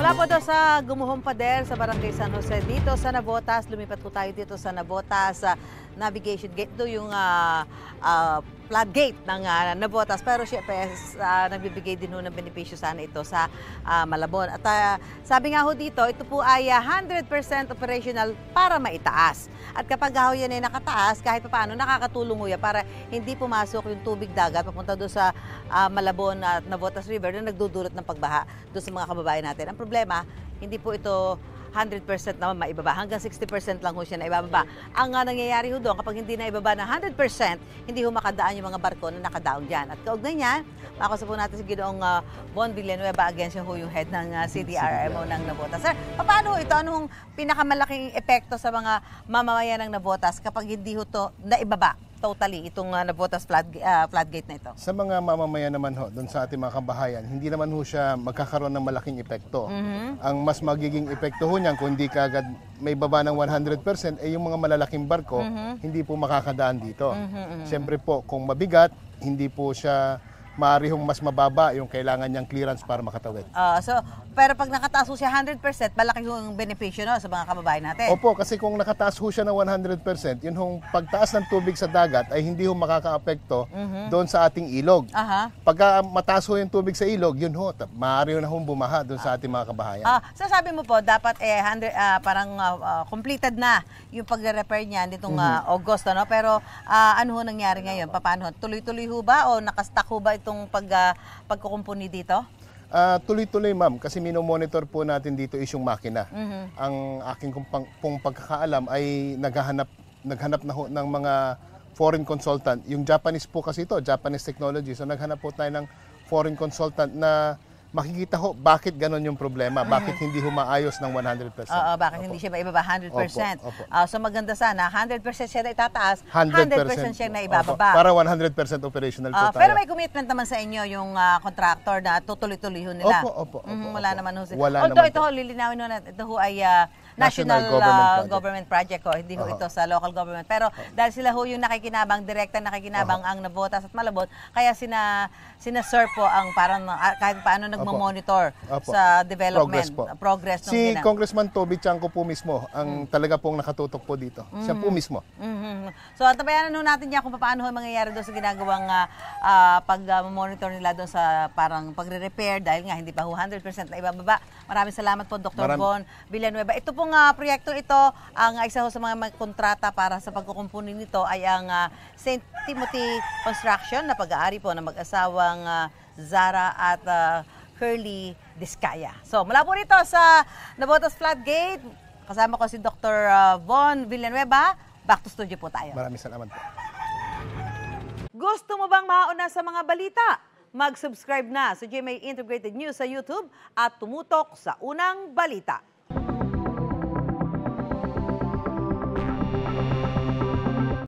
Mula po daw sa Gumuhong Pader sa Barangay San Jose dito sa Navotas, lumipat po tayo dito sa Navotas Navigation Gate. Ito yung floodgate ng Navotas. Pero syempre, nagbibigay din ho ng benepisyo sana ito sa Malabon. At sabi nga ho dito, ito po ay 100% operational para maitaas. At kapag ho yan ay nakataas, kahit paano nakakatulong ho yan para hindi pumasok yung tubig dagat papunta doon sa Malabon at Navotas River na nagdudulot ng pagbaha doon sa mga kababayan natin. Ang problema, hindi po ito 100% naman maibaba. Hanggang 60% lang ho siya na ibababa. Ang nangyayari ho doon, kapag hindi na ibaba ng 100%, hindi ho makadaan yung mga barko na nakadaon dyan. At kaugnay niyan, makakusap po natin si Ginoong Von Villanueva, against ho yung head ng CDRMO ng Navotas. Sir, paano ito? Anong pinakamalaking epekto sa mga mamamayan ng Navotas kapag hindi ho to naibaba totally itong Navotas floodgate na ito? Sa mga mamamayan naman ho, doon sa ating mga kabahayan, hindi naman ho siya magkakaroon ng malaking epekto. Ang mas magiging epekto ho niyan, kung hindi kaagad may baba ng 100%, yung mga malalaking barko, hindi po makakadaan dito. Siyempre po, kung mabigat, hindi po siya maaari hong mas mababa yung kailangan niyang clearance para makatawid. Pero pag nakataas ho siya 100%, malaki yung benepisyo no, sa mga kababayan natin. Opo, kasi kung nakataas ho siya ng 100%, yun hong pagtaas ng tubig sa dagat ay hindi ho makakaapekto doon sa ating ilog. Pagka mataas ho yung tubig sa ilog, yun ho, maaari na hong bumaha doon sa ating mga kabahayan. So sabi mo po, dapat parang completed na yung pagre-repair niya nitong August, no? Pero ano ho nangyari ngayon? Paano? Tuloy-tuloy ho ba o nakastack ho ba itong pagkukumpuni dito? Tuloy-tuloy ma'am, kasi minomonitor po natin dito is yung makina. Ang aking pong pagkakaalam ay naghanap na ho ng mga foreign consultant. Yung Japanese po kasi ito, Japanese technology. So naghanap po tayo ng foreign consultant na makikita ho bakit ganon yung problema, bakit hindi humaayos ng 100%. Bakit hindi siya maibaba 100%. So maganda sana, 100% siya na itataas, 100% siya na ibababa. Para 100% operational po tayo. Pero may commitment naman sa inyo yung contractor na tutuloy-tuloy ho nila. Opo. Wala naman ho. Although ito ho, lilinawin ho natin, ito ho ay National Government Project ho, hindi ho ito sa local government. Pero dahil sila ho yung nakikinabang, direktang nakikinabang ang Navotas at Malabon, kaya sina Sir po ang parang kahit paano nagmo-monitor sa development, progress ng Si Congressman Toby Chanco po mismo ang talaga pong nakatutok po dito. Siya po mismo. So tabayanan ho natin niya kung paano ho mangyayari doon sa ginagawang pag-monitor nila doon sa parang pagre-repair dahil nga hindi pa ho 100% na ibababa. Maraming salamat po Dr. Von Villanueva. Ito pong proyekto ito, ang isa ho sa mga kontrata para sa pagkukumpuni nito ay ang St. Timothy Construction na pag-aari po ng mag-asawang Zara at Curly Discaya. So mula po rito sa Navotas Floodgate, kasama ko si Dr. Von Villanueva. Back to studio po tayo. Maraming salamat po. Gusto mo bang mauna sa mga balita? Mag-subscribe na sa GMA Integrated News sa YouTube at tumutok sa unang balita.